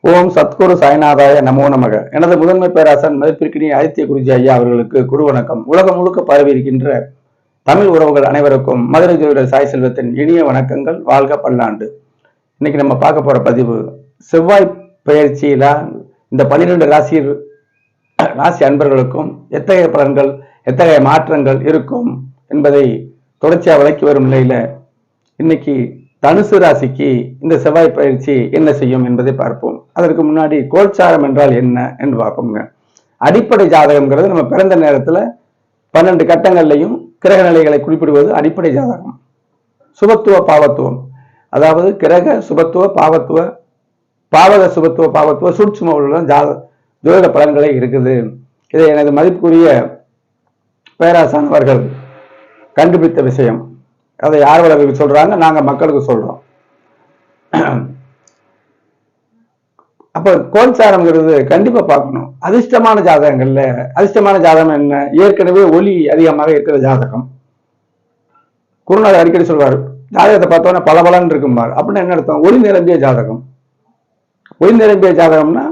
ஓம் சத்குரு சாய்நாதாய நமோ நமக. எனது முதன்மை பேராசன் மதிப்பிற்கினிய ஆதித்ய குருஜி ஐயா அவர்களுக்கு குரு வணக்கம். உலகம் முழுக்க பரவி இருக்கின்ற தமிழ் உறவுகள் அனைவருக்கும் மதுரை ஜோதிடர் சாய் செல்வத்தின் இனிய வணக்கங்கள். வாழ்க பல்லாண்டு. இன்னைக்கு நம்ம பார்க்க போற பதிவு செவ்வாய் பயிற்சியில இந்த 12 ராசி அன்பர்களுக்கும் எத்தகைய பலன்கள், எத்தகைய மாற்றங்கள் இருக்கும் என்பதை தொடர்ச்சியா விளக்கி வரும் நிலையில இன்னைக்கு தனுசு ராசிக்கு இந்த செவ்வாய் பயிற்சி என்ன செய்யும் என்பதை பார்ப்போம். அதற்கு முன்னாடி கோல்சாரம் என்றால் என்ன என்று பார்ப்போங்க. அடிப்படை ஜாதகம்ங்கிறது நம்ம பிறந்த நேரத்துல 12 கட்டங்கள்லையும் கிரக நிலைகளை குறிப்பிடுவது அடிப்படை ஜாதகம். சுபத்துவ பாவத்துவம், அதாவது கிரக சுபத்துவ பாவத்துவ, பாவக சுபத்துவ பாவத்துவ சூட்சும ஜோதிட பலன்களே இருக்குது. இதை எனது மதிப்புக்குரிய பேராசான் அவர்கள் கண்டுபிடித்த விஷயம். அதை ஆர்வலர்களுக்கு சொல்றாங்க, நாங்க மக்களுக்கு சொல்றோம். அப்ப கோல்சாரம்ங்கிறது கண்டிப்பா பார்க்கணும். அதிர்ஷ்டமான ஜாதகங்கள்ல அதிர்ஷ்டமான ஜாதகம் என்ன? ஏற்கனவே ஒளி அதிகமாக இருக்கிற ஜாதகம். குருநாதர் அடிக்கடி சொல்வார், ஜாதகத்தை பார்த்தோன்னா பலபலன்னு இருக்கும்பார். அப்படின்னு என்ன அர்த்தம்? ஒளி நிரம்பிய ஜாதகம். ஒளி நிரம்பிய ஜாதகம்னா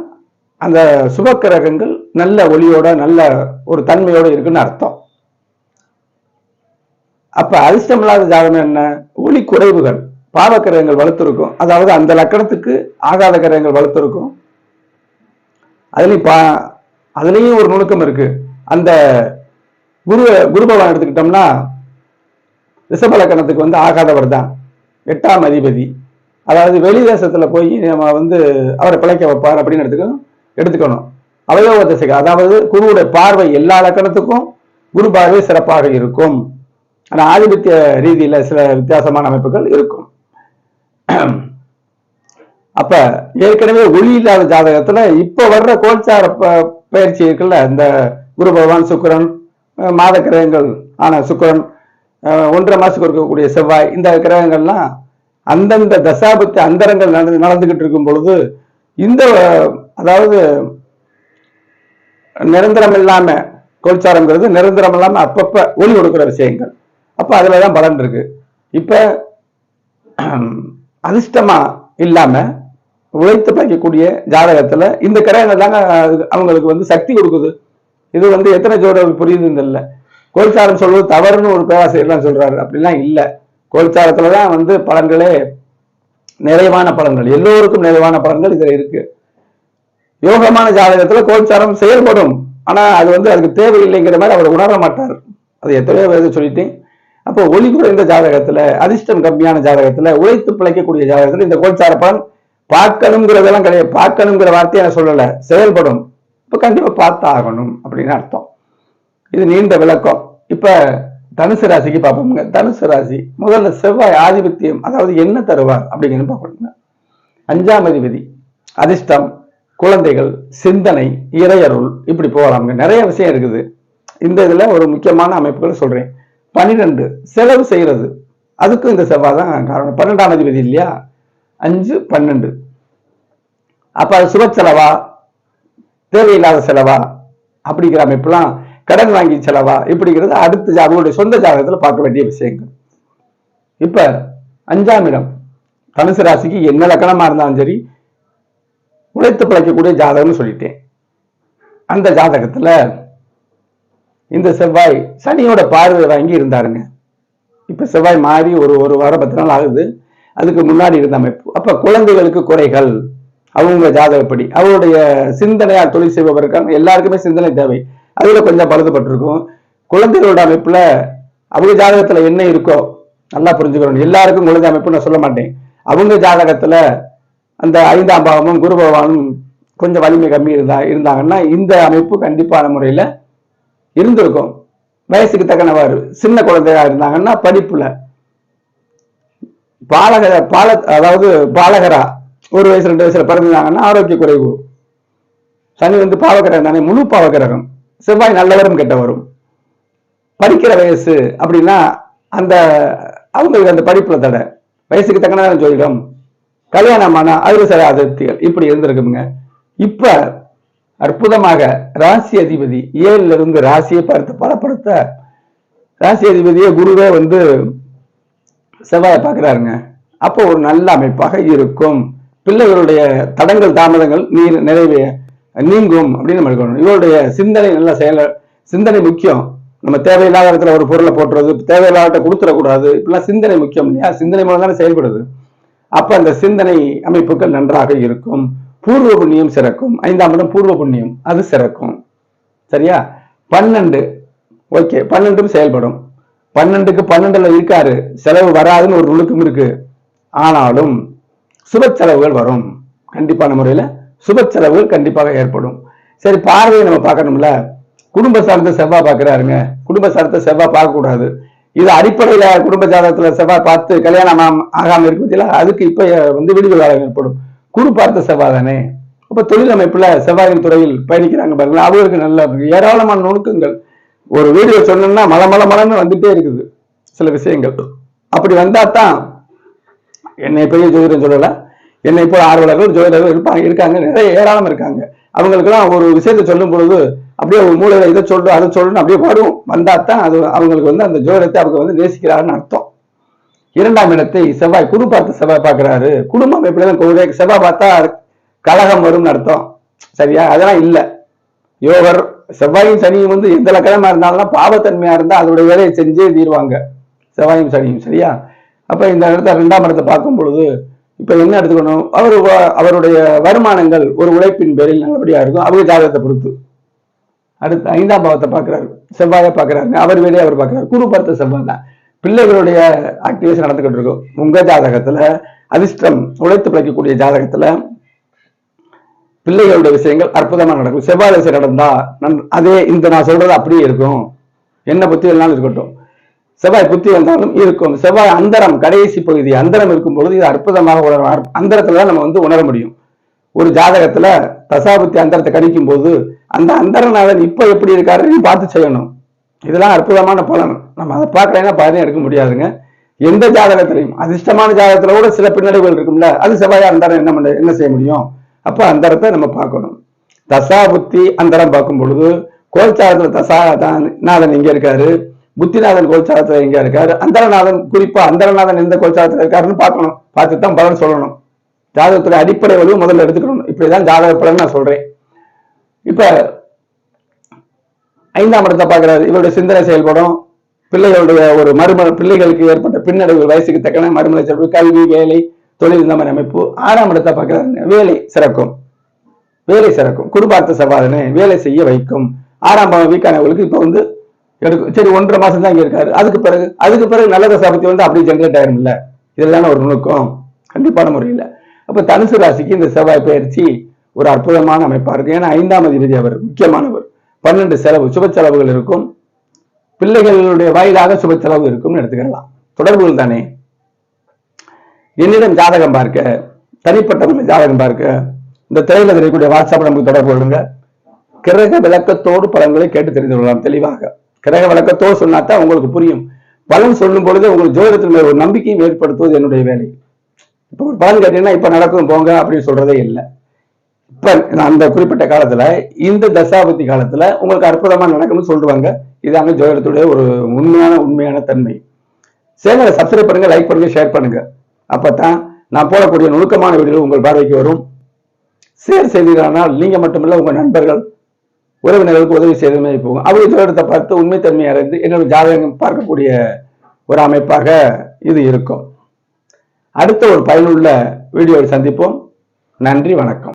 அந்த சுபக்கிரகங்கள் நல்ல ஒளியோட நல்ல ஒரு தன்மையோட இருக்குன்னு அர்த்தம். அப்ப அதிர்ஷ்டம் இல்லாத ஜாதகம் என்ன? ஒளி குறைவுகள், பாவ கிரகங்கள் வலுத்திருக்கும். அதாவது அந்த லக்கணத்துக்கு ஆகாத கிரகங்கள் வலுத்திருக்கும். அதுலயும் ஒரு நுணுக்கம் இருக்கு. அந்த குரு பகவான் எடுத்துக்கிட்டோம்னா ரிஷப லக்கணத்துக்கு ஆகாதவர் தான் 8ஆம் அதிபதி. அதாவது வெளி தேசத்துல போய் நம்ம அவரை பிழைக்க வைப்பார் அப்படின்னு எடுத்துக்கணும். அவயோக திசைக்கு, அதாவது குருவுடைய பார்வை எல்லா லக்கணத்துக்கும் குரு பார்வை சிறப்பாக இருக்கும். ஆனா ஆதிபத்திய ரீதியில சில வித்தியாசமான அமைப்புகள் இருக்கும். அப்ப ஏற்கனவே ஒளி இல்லாத ஜாதகத்துல இப்ப வர்ற கோல்சார பயிற்சி இருக்குல்ல, இந்த குரு பகவான், சுக்கிரன், மாத கிரகங்கள் ஆன சுக்கிரன், 1.5 மாசத்துக்கு இருக்கக்கூடிய செவ்வாய், இந்த கிரகங்கள்லாம் அந்தந்த தசாபத்தி அந்தரங்கள் நடந்துகிட்டு இருக்கும் பொழுது இந்த அதாவது நிரந்தரம் இல்லாம கோல்சாரம்ங்கிறது நிரந்தரம் இல்லாம அப்பப்ப ஒளி கொடுக்கிற விஷயங்கள். அப்ப அதுலதான் பலன் இருக்கு. இப்ப அதிர்ஷ்டமா இல்லாம உழைத்து படைக்கக்கூடிய ஜாதகத்துல இந்த கிரகங்கள் தாங்க அவங்களுக்கு சக்தி கொடுக்குது. இது எத்தனை ஜோட புரியுது இல்ல. கோல்சாரம் சொல்வது தவறுன்னு ஒரு பேராசிரியர்லாம் சொல்றாரு. அப்படிலாம் இல்ல. கோல்சாரத்துலதான் பலன்களே நிறைவான பலன்கள், எல்லோருக்கும் நிறைவான பலன்கள் இதுல இருக்கு. யோகமான ஜாதகத்துல கோல்சாரம் செயல்படும். ஆனா அது அதுக்கு தேவையில்லைங்கிற மாதிரி அவர் உணர மாட்டார். அது எத்தனையோ பேருக்கு சொல்லிட்டேன். அப்போ ஒளி குறைந்த ஜாதகத்துல, அதிர்ஷ்டம் கம்மியான ஜாதகத்துல, உழைத்து பிழைக்கக்கூடிய ஜாதகத்துல இந்த கோல்சார பலன் பார்க்கணுங்கிறதெல்லாம் கிடையாது. பார்க்கணுங்கிற வார்த்தையை நான் சொல்லல, செயல்படும். இப்ப கண்டிப்பா பார்த்து ஆகணும் அப்படின்னு அர்த்தம். இது நீண்ட விளக்கம். இப்ப தனுசு ராசிக்கு பார்ப்போம்ங்க. தனுசு ராசி முதல்ல செவ்வாய் ஆதிபத்தியம், அதாவது என்ன தருவார் அப்படிங்கிறது பார்க்கணுங்க. 5ஆம் அதிபதி, அதிர்ஷ்டம், குழந்தைகள், சிந்தனை, இறையருள், இப்படி போகலாம்ங்க. நிறைய விஷயம் இருக்குது. இந்த இதுல ஒரு முக்கியமான அமைப்புகளை சொல்றேன். 12 செலவு செய்யறது, அதுக்கும் இந்த செவ்வாய் தான் காரணம். 12ஆம் அதிபதி இல்லையா, 5, 12. அப்ப அது சுப செலவா, தேவையில்லாத செலவா, அப்படிங்கிற அமைப்புலாம், கடன் வாங்கி செலவா, இப்படிங்கிறது அடுத்த அவங்களுடைய சொந்த ஜாதகத்துல பார்க்க வேண்டிய விஷயங்கள். இப்ப 5ஆம் இடம் தனுசு ராசிக்கு என்ன லக்கணமா இருந்தாலும் சரி, உழைத்து பிழைக்கக்கூடிய ஜாதகம்னு சொல்லிட்டேன். அந்த ஜாதகத்துல இந்த செவ்வாய் சனியோட பார்வை வாங்கி இருந்தாருங்க. இப்ப செவ்வாய் மாறி ஒரு வாரம் 10 நாள் ஆகுது. அதுக்கு முன்னாடி இருந்த அமைப்பு. அப்ப குழந்தைகளுக்கு குறைகள், அவங்க ஜாதகப்படி அவருடைய சிந்தனையால் தொழில் செய்பவர் இருக்காங்க. எல்லாருக்குமே சிந்தனை தேவை. அதுல கொஞ்சம் பழுதுபட்டிருக்கும். குழந்தைகளோட அமைப்புல அவங்க ஜாதகத்துல என்ன இருக்கோ நல்லா புரிஞ்சுக்கணும். எல்லாருக்கும் குழந்தை அமைப்பு நான் சொல்ல மாட்டேன். அவங்க ஜாதகத்துல அந்த 5ஆம் பாவமும் குரு பகவானும் கொஞ்சம் வலிமை கம்மி இருந்தாங்கன்னா இந்த அமைப்பு கண்டிப்பான முறையில இருந்திருக்கும். வயசுக்கு தக்கனவாறு சின்ன குழந்தையா இருந்தாங்கன்னா படிப்புல அதாவது பாலகரா 1 வயசு 2 வயசுல பிறந்தாங்கன்னா ஆரோக்கிய குறைவு. சனி பாவகிரகம் தானே, முழு பாவகிரகம். செவ்வாய் நல்லவரும் கெட்டவரும். படிக்கிற வயசு அப்படின்னா அவங்களுக்கு அந்த படிப்புல தடை, வயசுக்கு தக்கன ஜோதிடம், கல்யாணமான அதுல சில அதிருப்திகள் இப்படி இருந்திருக்குங்க. இப்ப அற்புதமாக ராசி அதிபதி 7ல இருந்து ராசியை பார்த்து பலப்படுத்த, ராசி அதிபதியே குருவே செவ்வாயை பார்க்கிறாருங்க. அப்போ ஒரு நல்ல அமைப்பாக இருக்கும். பிள்ளைகளுடைய தடங்கள் தாமதங்கள் நிறைவே நீங்கும் அப்படின்னு நம்ம இருக்கணும். இவருடைய சிந்தனை நல்ல சிந்தனை முக்கியம். நம்ம தேவையில்லாத இடத்துல ஒரு பொருளை போட்டுறது, தேவையில்லாத கொடுத்துடக்கூடாது, இப்படிலாம் சிந்தனை முக்கியம் இல்லையா? சிந்தனை மூலம் தானே செயல்படுது. அப்ப அந்த சிந்தனை அமைப்புகள் நன்றாக இருக்கும். பூர்வ புண்ணியம் சிறக்கும். 5ஆம் இடம் பூர்வ புண்ணியம், அது சிறக்கும். சரியா? 12 ஓகே, 12ம் செயல்படும். 12க்கு 12ல இருக்காரு, செலவு வராதுன்னு ஒரு நுணுக்கம் இருக்கு. ஆனாலும் சுப செலவுகள் வரும். கண்டிப்பான முறையில சுப செலவுகள் கண்டிப்பாக ஏற்படும். சரி, பார்வையை நம்ம பார்க்கணும்ல. குடும்ப சார்ந்த செவ்வாய் பார்க்கிறாருங்க. குடும்ப சார்ந்த செவ்வாய் பார்க்க கூடாது. இது அடிப்படையில குடும்ப ஜாதகத்துல செவ்வாய் பார்த்து கல்யாணம் ஆகாம இருக்குதுல, அதுக்கு இப்ப விடுதலை காலம் ஏற்படும். குரு பார்த்த செவ்வாய் தானே. அப்ப தொழில் அமைப்புல செவ்வாயின் துறையில் பயணிக்கிறாங்க பாருங்களா, அவங்களுக்கு நல்ல ஏராளமான நுணுக்கங்கள். ஒரு வீடியோ சொன்னோம்னா மலமலன்னு வந்துட்டே இருக்குது சில விஷயங்கள். அப்படி வந்தா தான், என்னை பெரிய ஜோதிடம் சொல்லல, என்னை இப்போ ஆர்வலர்கள் ஜோதிடர்கள் இருக்காங்க, நிறைய ஏராளம் இருக்காங்க. அவங்களுக்கெல்லாம் ஒரு விஷயத்தை சொல்லும் பொழுது அப்படியே ஒரு மூலையில இதை சொல்லணும் அதை சொல்லணும் அப்படியே வரும். வந்தா தான் அது அவங்களுக்கு அந்த ஜோதிடத்தை அவங்க நேசிக்கிறாருன்னு அர்த்தம். 2ஆம் இடத்தை செவ்வாய் குரு பார்த்து செவ்வாய் பார்க்கிறாரு. குடும்பம் எப்படிதான் செவ்வாய் பார்த்தா கலகம் வரும்னு அர்த்தம். சரியா? அதெல்லாம் இல்ல. யோகர் செவ்வாயும் சனியும் எந்த லக்கணமா இருந்தாலும் பாவத்தன்மையா இருந்தா அதோட வேலையை செஞ்சே தீர்வாங்க, செவ்வாயும் சனியும். சரியா? அப்ப இந்த இடத்த 2ஆம் இடத்தை பார்க்கும் பொழுது இப்ப என்ன எடுத்துக்கணும், அவருடைய வருமானங்கள் ஒரு உழைப்பின் பேரில் நல்லபடியா இருக்கும். அவங்க ஜாதகத்தை பொறுத்து. அடுத்து 5ஆம் பாவத்தை பார்க்கிறாரு, செவ்வாயை பார்க்கிறாரு. அவர் வேலையை அவர் பார்க்கிறாரு. குரு பார்த்த செவ்வாய் தான். பிள்ளைகளுடைய ஆக்டிவேஷன் நடந்துகிட்டு இருக்கும். உங்க ஜாதகத்துல அதிர்ஷ்டம் உழைத்து பிழைக்கக்கூடிய ஜாதகத்துல பிள்ளைகளுடைய விஷயங்கள் அற்புதமா நடக்கும். செவ்வாய் திசை நடந்தா அதே நான் சொல்றது அப்படியே இருக்கும். என்ன புத்தி வேணாலும் இருக்கட்டும், செவ்வாய் புத்தி வந்தாலும் இருக்கும். செவ்வாய் அந்தரம் கடைசி பகுதி அந்தரம் இருக்கும் பொழுது இது அற்புதமாக உணரும். அந்தரத்துலதான் நம்ம உணர முடியும். ஒரு ஜாதகத்துல தசாபுத்தி அந்தரத்தை கணிக்கும் போது அந்த அந்தரநாதன் இப்ப எப்படி இருக்காருன்னு பார்த்து செய்யணும். இதெல்லாம் அற்புதமான பலன். நம்ம அதை பார்க்கலைன்னா பலனே எடுக்க முடியாதுங்க. எந்த ஜாதகத்திலையும் அதிர்ஷ்டமான ஜாதகத்துல கூட சில பின்னடைவுகள் இருக்கும்ல, அது செவ்வாயா அந்தரம் என்ன செய்ய முடியும்? அப்ப அந்தரத்தை நம்ம பார்க்கணும். தசாபுத்தி அந்தரம் பார்க்கும் பொழுது கோல்சாரத்துல தசாநாதன் எங்க இருக்காரு, புத்திநாதன் கோல்சாரத்துல எங்க இருக்காரு, அந்தரநாதன் குறிப்பா அந்தரநாதன் எந்த கோல்சாரத்துல இருக்காருன்னு பார்க்கணும். பார்த்துதான் பலன் சொல்லணும். ஜாதகத்துடைய அடிப்படை வலுவை முதல்ல எடுத்துக்கணும். இப்படிதான் ஜாதக பலன் நான் சொல்றேன். இப்ப 5ஆம் இடத்தை பார்க்கிறாரு. இவருடைய சிந்தனை செயல்படும். பிள்ளைகளுடைய ஒரு பிள்ளைகளுக்கு ஏற்பட்ட பின்னடைவு வயசுக்கு தக்கன மறுமலை செல்வு, கல்வி, வேலை, தொழில், இந்த மாதிரி அமைப்பு. 6ஆம் இடத்தை பார்க்கிறாரு. வேலை சிறக்கும். வேலை சிறக்கும். குடும்பார்த்த சவாதனை வேலை செய்ய வைக்கும். 6ஆம் பாவம் வீக்கானவர்களுக்கு இப்ப எடுக்கும். சரி, 1.5 மாசம் தான் இங்க இருக்காரு. அதுக்கு பிறகு நல்ல தசாபத்தி அப்படி ஜென்ரேட் ஆயிரும் இல்ல. இதெல்லாம் ஒரு நுணுக்கம் கண்டிப்பான முறையில். அப்ப தனுசு ராசிக்கு இந்த செவ்வாய் பயிற்சி ஒரு அற்புதமான அமைப்பா இருக்கு. ஏன்னா 5ஆம் அதிபதி அவர் முக்கியமானவர். 12 செலவு சுப செலவுகள் இருக்கும். பிள்ளைகளுடைய வாயிலாக சுப செலவு இருக்கும்னு எடுத்துக்கலாம். தொடர்புகள் தானே. என்னிடம் ஜாதகம் பார்க்க, தனிப்பட்டவர்களை ஜாதகம் பார்க்க இந்த திரையில தெரியக்கூடிய வாட்ஸ்அப் நமக்கு தொடர்பு கொள்ளுங்க. கிரக விளக்கத்தோடு பலன்களை கேட்டு தெரிந்து கொள்ளலாம் தெளிவாக. கிரக விளக்கத்தோடு சொன்னாதான் உங்களுக்கு புரியும். பலன் சொல்லும் பொழுது உங்களுக்கு ஜோதிடத்தின் மேல் ஒரு நம்பிக்கையும் ஏற்படுத்துவது என்னுடைய வேலை. இப்ப ஒரு பலன் கேட்டீங்கன்னா இப்ப நடக்கும் போங்க அப்படின்னு சொல்றதே இல்லை. இப்ப அந்த குறிப்பிட்ட காலத்துல இந்த தசாபதி காலத்துல உங்களுக்கு அற்புதமா நடக்கும்னு சொல்லுவாங்க. இதாங்க ஜோதிடத்துடைய ஒரு உண்மையான தன்மை. சேனலை சப்ஸ்கிரைப் பண்ணுங்க, லைக் பண்ணுங்க, ஷேர் பண்ணுங்க. அப்பதான் நான் போடக்கூடிய நுணுக்கமான வீடியோ உங்கள் பார்வைக்கு வரும். ஷேர் செய்தீர்களானால் நீங்க மட்டுமல்ல உங்க நண்பர்கள் உறவினர்களுக்கு உதவி செய்தமே போகும். அவங்க ஜோதிடத்தை பார்த்து உண்மைத்தன்மை அறிந்து என்னோட ஜாதகம் பார்க்கக்கூடிய ஒரு அமைப்பாக இது இருக்கும். அடுத்த ஒரு பயனுள்ள வீடியோவில் சந்திப்போம். நன்றி, வணக்கம்.